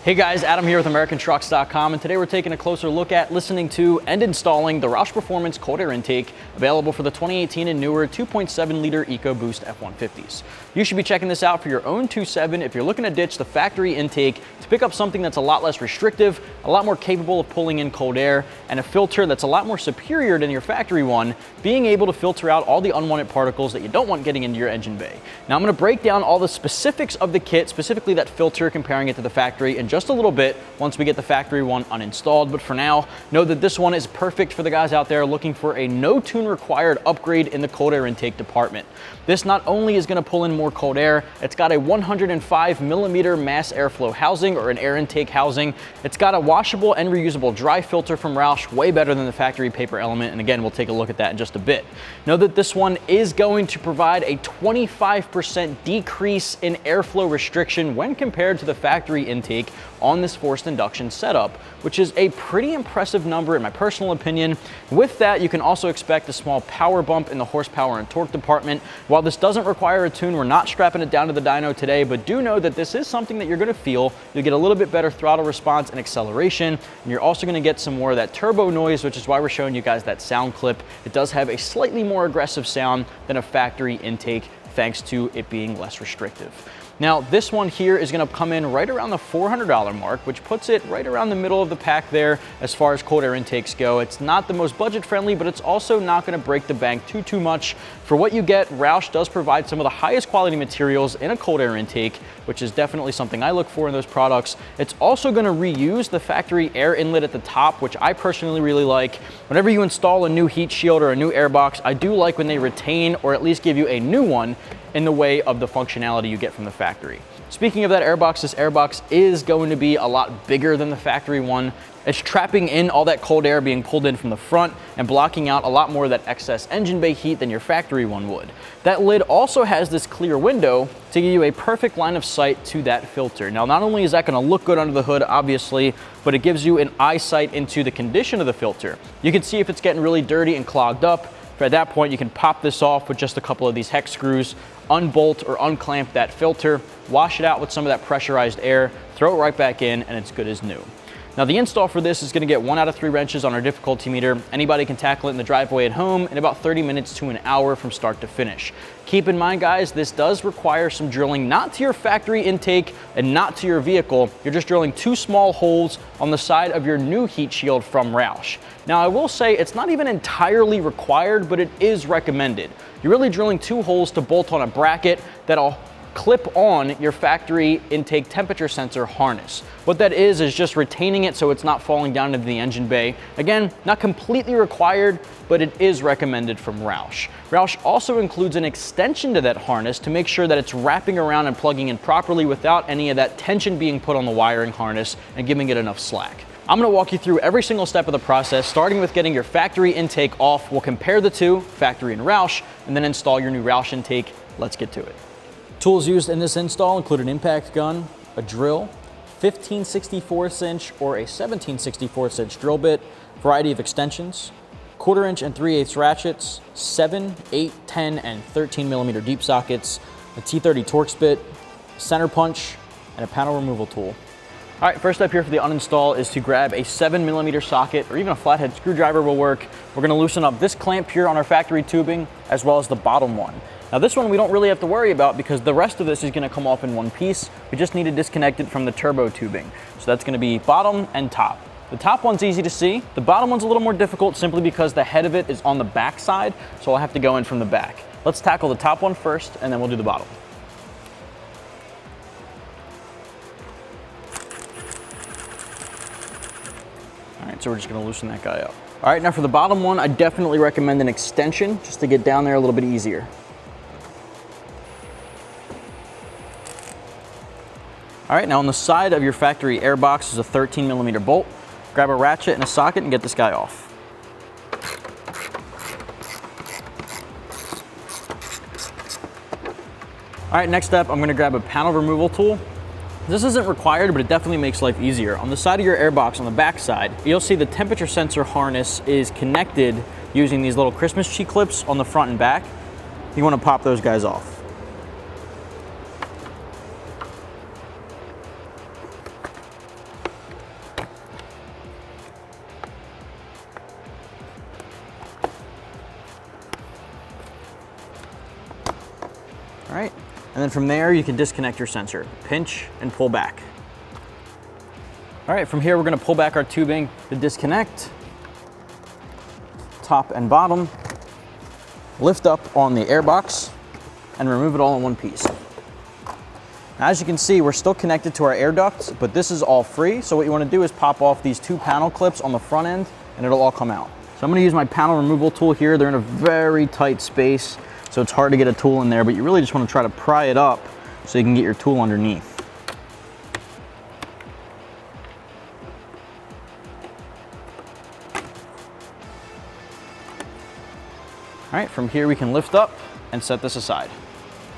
Hey guys, Adam here with AmericanTrucks.com, and today we're taking a closer look at, listening to, and installing the Roush Performance cold air intake available for the 2018 and newer 2.7 liter EcoBoost F150s. You should be checking this out for your own 2.7 if you're looking to ditch the factory intake to pick up something that's a lot less restrictive, a lot more capable of pulling in cold air, and a filter that's a lot more superior than your factory one, being able to filter out all the unwanted particles that you don't want getting into your engine bay. Now I'm going to break down all the specifics of the kit, specifically that filter, comparing it to the factory, in just a little bit once we get the factory one uninstalled. But for now, know that this one is perfect for the guys out there looking for a no tune required upgrade in the cold air intake department. This not only is going to pull in more cold air, it's got a 105 millimeter mass airflow housing, or an air intake housing. It's got a washable and reusable dry filter from Roush, way better than the factory paper element, and again, we'll take a look at that in just a bit. Know that this one is going to provide a 25% decrease in airflow restriction when compared to the factory intake on this forced induction setup, which is a pretty impressive number in my personal opinion. With that, you can also expect a small power bump in the horsepower and torque department. While this doesn't require a tune, we're not strapping it down to the dyno today, but do know that this is something that you're going to feel. You'll get a little bit better throttle response and acceleration, and you're also going to get some more of that turbo noise, which is why we're showing you guys that sound clip. It does have a slightly more aggressive sound than a factory intake, thanks to it being less restrictive. Now, this one here is going to come in right around the $400 mark, which puts it right around the middle of the pack there as far as cold air intakes go. It's not the most budget friendly, but it's also not going to break the bank too much. For what you get, Roush does provide some of the highest quality materials in a cold air intake, which is definitely something I look for in those products. It's also going to reuse the factory air inlet at the top, which I personally really like. Whenever you install a new heat shield or a new airbox, I do like when they retain or at least give you a new one in the way of the functionality you get from the factory. Speaking of that airbox, this airbox is going to be a lot bigger than the factory one. It's trapping in all that cold air being pulled in from the front and blocking out a lot more of that excess engine bay heat than your factory one would. That lid also has this clear window to give you a perfect line of sight to that filter. Now, not only is that going to look good under the hood, obviously, but it gives you an eyesight into the condition of the filter. You can see if it's getting really dirty and clogged up. At that point, you can pop this off with just a couple of these hex screws, unbolt or unclamp that filter, wash it out with some of that pressurized air, throw it right back in, and it's good as new. Now, the install for this is going to get 1 out of 3 wrenches on our difficulty meter. Anybody can tackle it in the driveway at home in about 30 minutes to an hour from start to finish. Keep in mind, guys, this does require some drilling, not to your factory intake and not to your vehicle. You're just drilling 2 small holes on the side of your new heat shield from Roush. Now, I will say it's not even entirely required, but it is recommended. You're really drilling 2 holes to bolt on a bracket that'll clip on your factory intake temperature sensor harness. What that is just retaining it so it's not falling down into the engine bay. Again, not completely required, but it is recommended from Roush. Roush also includes an extension to that harness to make sure that it's wrapping around and plugging in properly without any of that tension being put on the wiring harness and giving it enough slack. I'm going to walk you through every single step of the process, starting with getting your factory intake off. We'll compare the two, factory and Roush, and then install your new Roush intake. Let's get to it. Tools used in this install include an impact gun, a drill, 15/64 inch or a 17/64 inch drill bit, variety of extensions, 1/4 inch and 3/8 ratchets, 7, 8, 10, and 13 millimeter deep sockets, a T30 Torx bit, center punch, and a panel removal tool. All right, first step here for the uninstall is to grab a 7 millimeter socket, or even a flathead screwdriver will work. We're gonna loosen up this clamp here on our factory tubing, as well as the bottom one. Now, this one we don't really have to worry about because the rest of this is gonna come off in one piece. We just need to disconnect it from the turbo tubing. So that's gonna be bottom and top. The top one's easy to see. The bottom one's a little more difficult simply because the head of it is on the back side, so I'll have to go in from the back. Let's tackle the top one first, and then we'll do the bottom. All right, so we're just gonna loosen that guy up. All right, now for the bottom one, I definitely recommend an extension just to get down there a little bit easier. All right, now on the side of your factory airbox is a 13 millimeter bolt. Grab a ratchet and a socket and get this guy off. All right, next up, I'm gonna grab a panel removal tool. This isn't required, but it definitely makes life easier. On the side of your airbox, on the back side, you'll see the temperature sensor harness is connected using these little Christmas tree clips on the front and back. You want to pop those guys off. All right, and then from there you can disconnect your sensor. Pinch and pull back. All right, from here we're gonna pull back our tubing to disconnect, top and bottom, lift up on the airbox, and remove it all in one piece. Now, as you can see, we're still connected to our air ducts, but this is all free, so what you wanna do is pop off these 2 panel clips on the front end, and it'll all come out. So I'm gonna use my panel removal tool here. They're in a very tight space, so it's hard to get a tool in there, but you really just want to try to pry it up so you can get your tool underneath. All right, from here we can lift up and set this aside.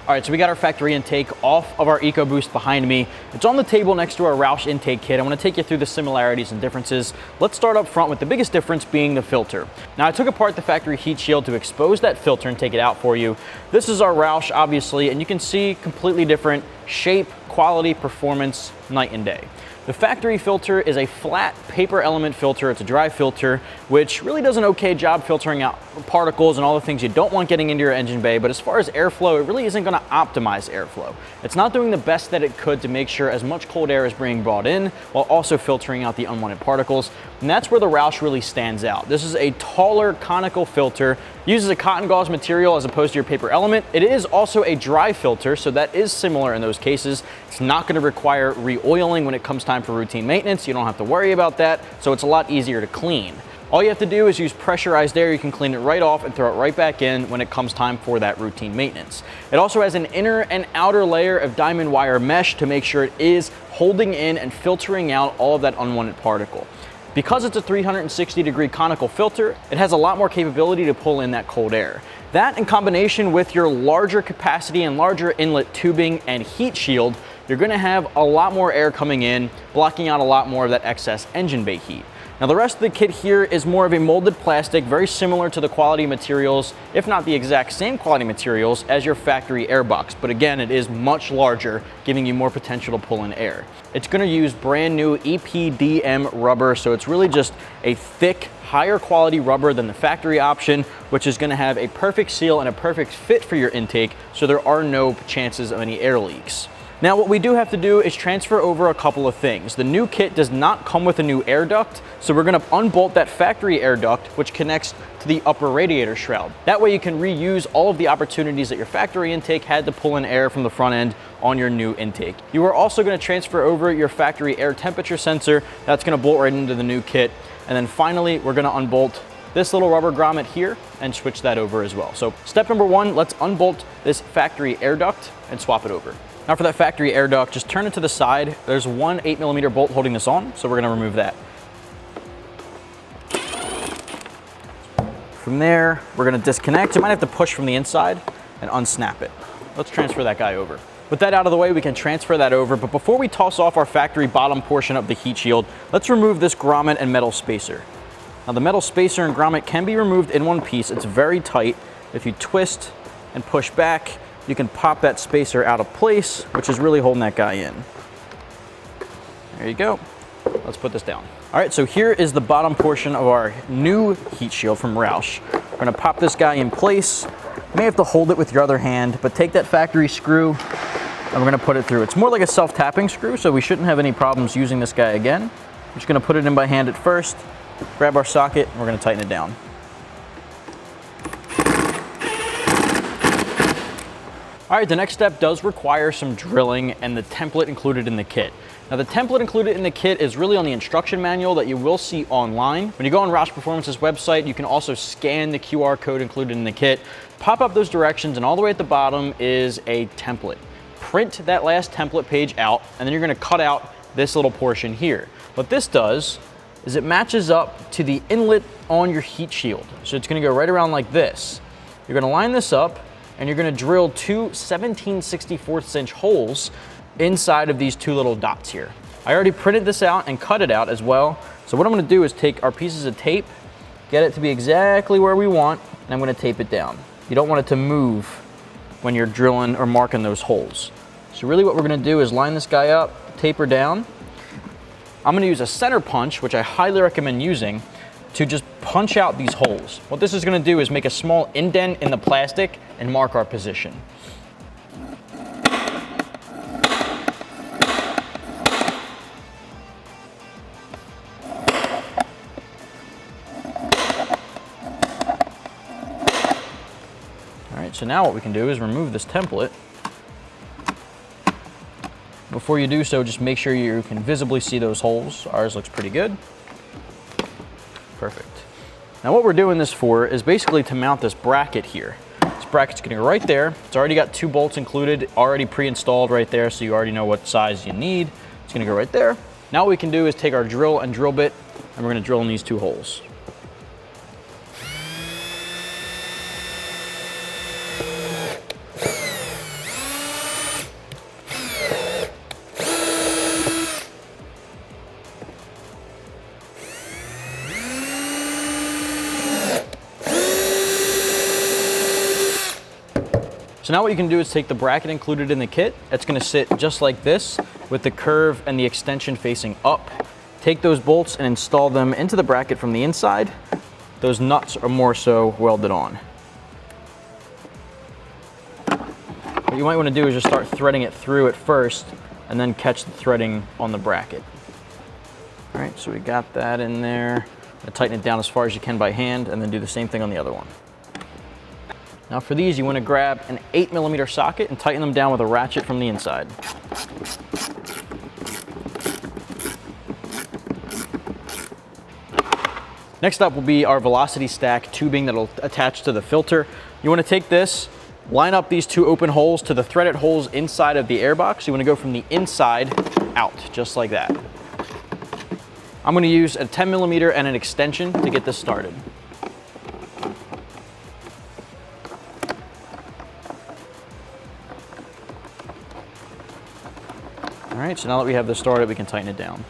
All right, so we got our factory intake off of our EcoBoost behind me. It's on the table next to our Roush intake kit. I want to take you through the similarities and differences. Let's start up front with the biggest difference being the filter. Now, I took apart the factory heat shield to expose that filter and take it out for you. This is our Roush, obviously, and you can see completely different shape, quality, performance, night and day. The factory filter is a flat paper element filter. It's a dry filter, which really does an okay job filtering out particles and all the things you don't want getting into your engine bay. But as far as airflow, it really isn't going to optimize airflow. It's not doing the best that it could to make sure as much cold air is being brought in while also filtering out the unwanted particles. And that's where the Roush really stands out. This is a taller conical filter, uses a cotton gauze material as opposed to your paper element. It is also a dry filter, so that is similar in those cases. It's not going to require re-oiling when it comes time for routine maintenance. You don't have to worry about that, so it's a lot easier to clean. All you have to do is use pressurized air. You can clean it right off and throw it right back in when it comes time for that routine maintenance. It also has an inner and outer layer of diamond wire mesh to make sure it is holding in and filtering out all of that unwanted particle. Because it's a 360-degree conical filter, it has a lot more capability to pull in that cold air. That, in combination with your larger capacity and larger inlet tubing and heat shield, you're gonna have a lot more air coming in, blocking out a lot more of that excess engine bay heat. Now, the rest of the kit here is more of a molded plastic, very similar to the quality materials, if not the exact same quality materials as your factory airbox. But again, it is much larger, giving you more potential to pull in air. It's gonna use brand new EPDM rubber, so it's really just a thick, higher quality rubber than the factory option, which is gonna have a perfect seal and a perfect fit for your intake, so there are no chances of any air leaks. Now, what we do have to do is transfer over a couple of things. The new kit does not come with a new air duct, so we're gonna unbolt that factory air duct, which connects to the upper radiator shroud. That way you can reuse all of the opportunities that your factory intake had to pull in air from the front end on your new intake. You are also gonna transfer over your factory air temperature sensor. That's gonna bolt right into the new kit. And then finally, we're gonna unbolt this little rubber grommet here and switch that over as well. So step number 1, let's unbolt this factory air duct and swap it over. Now, for that factory air duct, just turn it to the side. There's one 8mm bolt holding this on, so we're gonna remove that. From there, we're gonna disconnect. You might have to push from the inside and unsnap it. Let's transfer that guy over. With that out of the way, we can transfer that over, but before we toss off our factory bottom portion of the heat shield, let's remove this grommet and metal spacer. Now, the metal spacer and grommet can be removed in one piece. It's very tight. If you twist and push back, you can pop that spacer out of place, which is really holding that guy in. There you go. Let's put this down. All right, so here is the bottom portion of our new heat shield from Roush. We're gonna pop this guy in place. You may have to hold it with your other hand, but take that factory screw and we're gonna put it through. It's more like a self-tapping screw, so we shouldn't have any problems using this guy again. I'm just gonna put it in by hand at first, grab our socket, and we're gonna tighten it down. All right, the next step does require some drilling and the template included in the kit. Now, the template included in the kit is really on the instruction manual that you will see online. When you go on Roush Performance's website, you can also scan the QR code included in the kit, pop up those directions, and all the way at the bottom is a template. Print that last template page out, and then you're gonna cut out this little portion here. What this does is it matches up to the inlet on your heat shield. So it's gonna go right around like this. You're gonna line this up, and you're gonna drill two 17/64" holes inside of these two little dots here. I already printed this out and cut it out as well. So what I'm gonna do is take our pieces of tape, get it to be exactly where we want, and I'm gonna tape it down. You don't want it to move when you're drilling or marking those holes. So really what we're gonna do is line this guy up, taper down. I'm gonna use a center punch, which I highly recommend using, to just punch out these holes. What this is gonna do is make a small indent in the plastic and mark our position. All right, so now what we can do is remove this template. Before you do so, just make sure you can visibly see those holes. Ours looks pretty good. Perfect. Now what we're doing this for is basically to mount this bracket here. This bracket's gonna go right there. It's already got 2 bolts included, already pre-installed right there, so you already know what size you need. It's gonna go right there. Now what we can do is take our drill and drill bit, and we're gonna drill in these 2 holes. So now what you can do is take the bracket included in the kit. It's gonna sit just like this with the curve and the extension facing up. Take those bolts and install them into the bracket from the inside. Those nuts are more so welded on. What you might wanna do is just start threading it through at first and then catch the threading on the bracket. All right, so we got that in there. Tighten it down as far as you can by hand and then do the same thing on the other one. Now for these, you want to grab an 8mm socket and tighten them down with a ratchet from the inside. Next up will be our velocity stack tubing that'll attach to the filter. You want to take this, line up these 2 open holes to the threaded holes inside of the airbox. You want to go from the inside out, just like that. I'm going to use a 10mm and an extension to get this started. All right, so now that we have this started, we can tighten it down.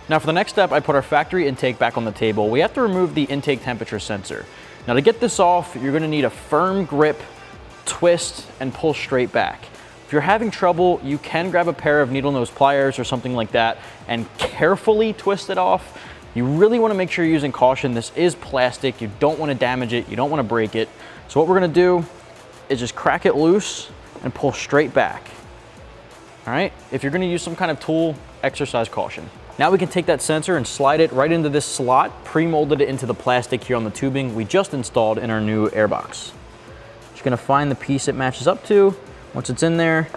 Now for the next step, I put our factory intake back on the table. We have to remove the intake temperature sensor. Now to get this off, you're gonna need a firm grip, twist, and pull straight back. If you're having trouble, you can grab a pair of needle nose pliers or something like that and carefully twist it off. You really want to make sure you're using caution. This is plastic. You don't want to damage it. You don't want to break it. So what we're going to do is just crack it loose and pull straight back. All right. If you're going to use some kind of tool, exercise caution. Now we can take that sensor and slide it right into this slot, pre-molded it into the plastic here on the tubing we just installed in our new airbox. Just going to find the piece it matches up to. Once it's in there,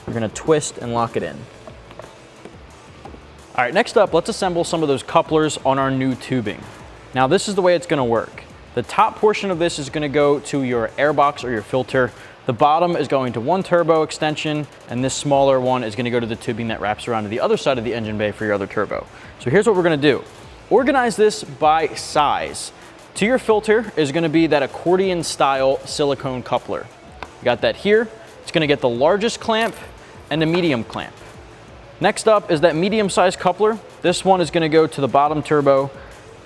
we're going to twist and lock it in. All right, next up, let's assemble some of those couplers on our new tubing. Now this is the way it's gonna work. The top portion of this is gonna go to your airbox or your filter. The bottom is going to one turbo extension, and this smaller one is gonna go to the tubing that wraps around to the other side of the engine bay for your other turbo. So here's what we're gonna do. Organize this by size. To your filter is gonna be that accordion style silicone coupler. You got that here. It's gonna get the largest clamp and the medium clamp. Next up is that medium-sized coupler. This one is gonna go to the bottom turbo.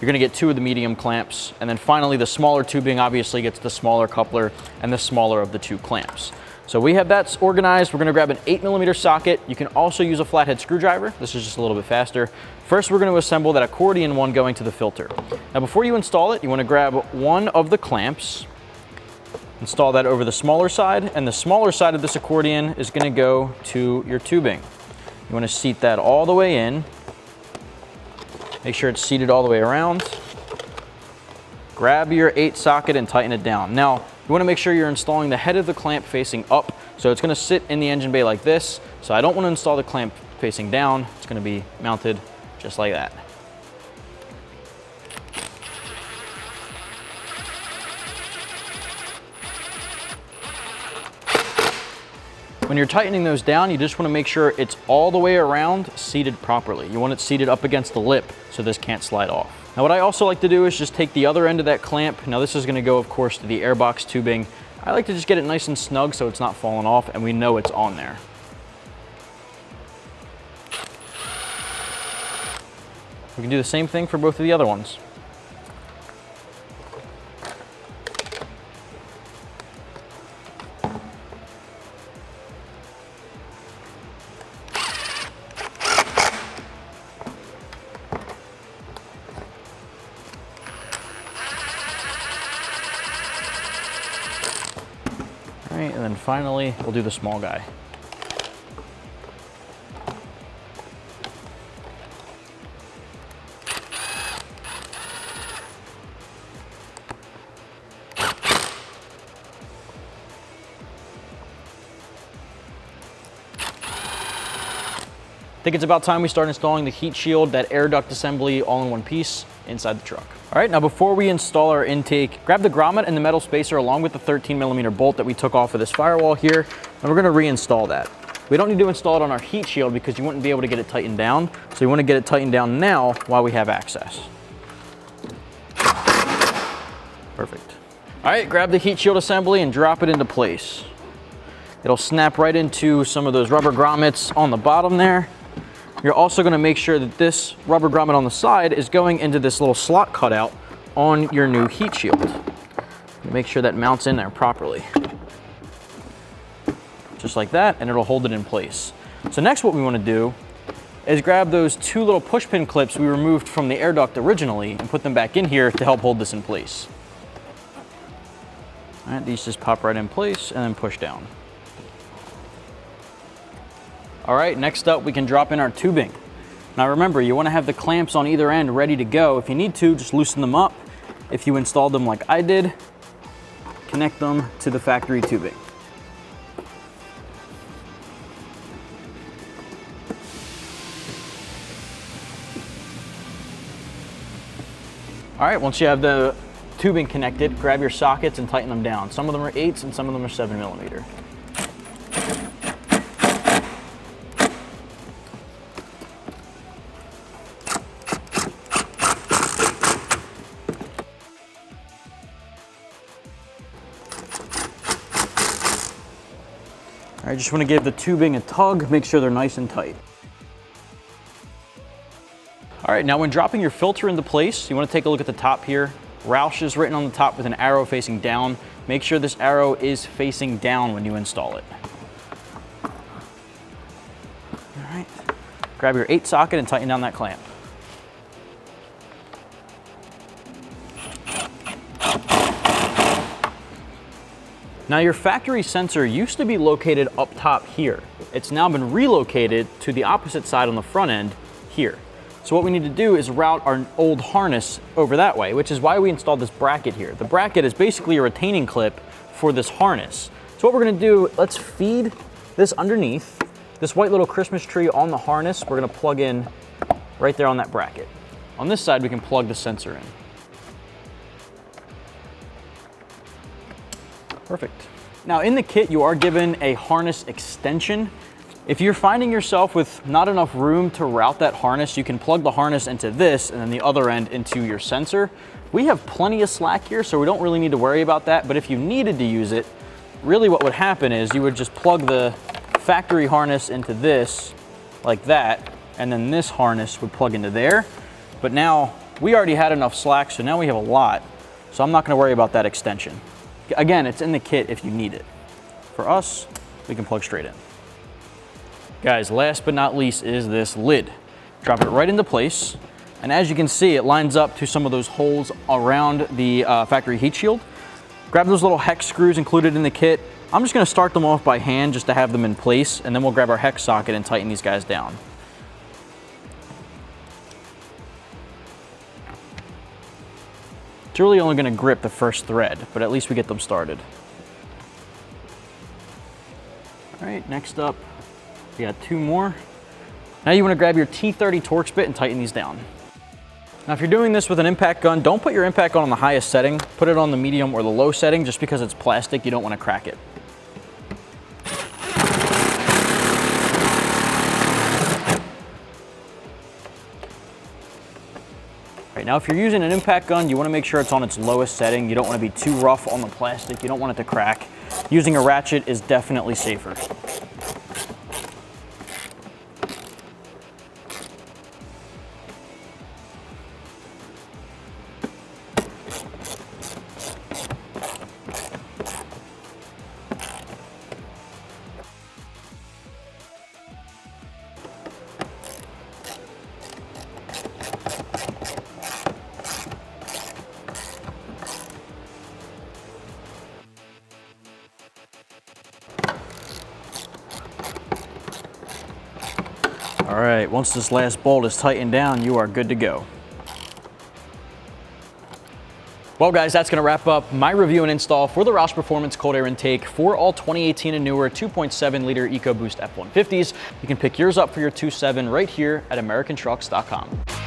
You're gonna get 2 of the medium clamps. And then finally, the smaller tubing obviously gets the smaller coupler and the smaller of the 2 clamps. So we have that organized. We're gonna grab an 8mm socket. You can also use a flathead screwdriver. This is just a little bit faster. First, we're gonna assemble that accordion one going to the filter. Now, before you install it, you wanna grab one of the clamps, install that over the smaller side, and the smaller side of this accordion is gonna go to your tubing. You want to seat that all the way in. Make sure it's seated all the way around. Grab your 8 socket and tighten it down. Now, you want to make sure you're installing the head of the clamp facing up. So it's going to sit in the engine bay like this. So I don't want to install the clamp facing down. It's going to be mounted just like that. When you're tightening those down, you just want to make sure it's all the way around seated properly. You want it seated up against the lip so this can't slide off. Now what I also like to do is just take the other end of that clamp. Now this is going to go, of course, to the airbox tubing. I like to just get it nice and snug so it's not falling off and we know it's on there. We can do the same thing for both of the other ones. All right, and then finally, we'll do the small guy. I think it's about time we start installing the heat shield, that air duct assembly, all in one piece inside the truck. All right, now before we install our intake, grab the grommet and the metal spacer along with the 13mm bolt that we took off of this firewall here, and we're gonna reinstall that. We don't need to install it on our heat shield because you wouldn't be able to get it tightened down, so you wanna get it tightened down now while we have access. Perfect. All right, grab the heat shield assembly and drop it into place. It'll snap right into some of those rubber grommets on the bottom there. You're also gonna make sure that this rubber grommet on the side is going into this little slot cutout on your new heat shield. Make sure that mounts in there properly. Just like that, and it'll hold it in place. So next what we wanna do is grab those two little push pin clips we removed from the air duct originally and put them back in here to help hold this in place. All right, these just pop right in place and then push down. All right, next up we can drop in our tubing. Now remember, you wanna have the clamps on either end ready to go. If you need to, just loosen them up. If you installed them like I did, connect them to the factory tubing. All right, once you have the tubing connected, grab your sockets and tighten them down. Some of them are 8s and some of them are 7mm. All right, just want to give the tubing a tug, make sure they're nice and tight. All right, now when dropping your filter into place, you want to take a look at the top here. Roush is written on the top with an arrow facing down. Make sure this arrow is facing down when you install it. All right, grab your 8 socket and tighten down that clamp. Now your factory sensor used to be located up top here. It's now been relocated to the opposite side on the front end here. So what we need to do is route our old harness over that way, which is why we installed this bracket here. The bracket is basically a retaining clip for this harness. So what we're gonna do, let's feed this underneath, this white little Christmas tree on the harness, we're gonna plug in right there on that bracket. On this side, we can plug the sensor in. Perfect. Now in the kit, you are given a harness extension. If you're finding yourself with not enough room to route that harness, you can plug the harness into this and then the other end into your sensor. We have plenty of slack here, so we don't really need to worry about that. But if you needed to use it, really what would happen is you would just plug the factory harness into this like that, and then this harness would plug into there. But now we already had enough slack, so now we have a lot. So I'm not gonna worry about that extension. Again, it's in the kit if you need it. For us, we can plug straight in. Guys, last but not least is this lid. Drop it right into place. And as you can see, it lines up to some of those holes around the factory heat shield. Grab those little hex screws included in the kit. I'm just gonna start them off by hand just to have them in place, and then we'll grab our hex socket and tighten these guys down. It's really only gonna grip the first thread, but at least we get them started. All right, next up, we got 2 more. Now you wanna grab your T30 Torx bit and tighten these down. Now if you're doing this with an impact gun, don't put your impact gun on the highest setting. Put it on the medium or the low setting, just because it's plastic, you don't wanna crack it. All right, now if you're using an impact gun, you want to make sure it's on its lowest setting. You don't want to be too rough on the plastic. You don't want it to crack. Using a ratchet is definitely safer. All right, once this last bolt is tightened down, you are good to go. Well guys, that's gonna wrap up my review and install for the Roush Performance cold air intake for all 2018 and newer 2.7 liter EcoBoost F150s. You can pick yours up for your 2.7 right here at AmericanTrucks.com.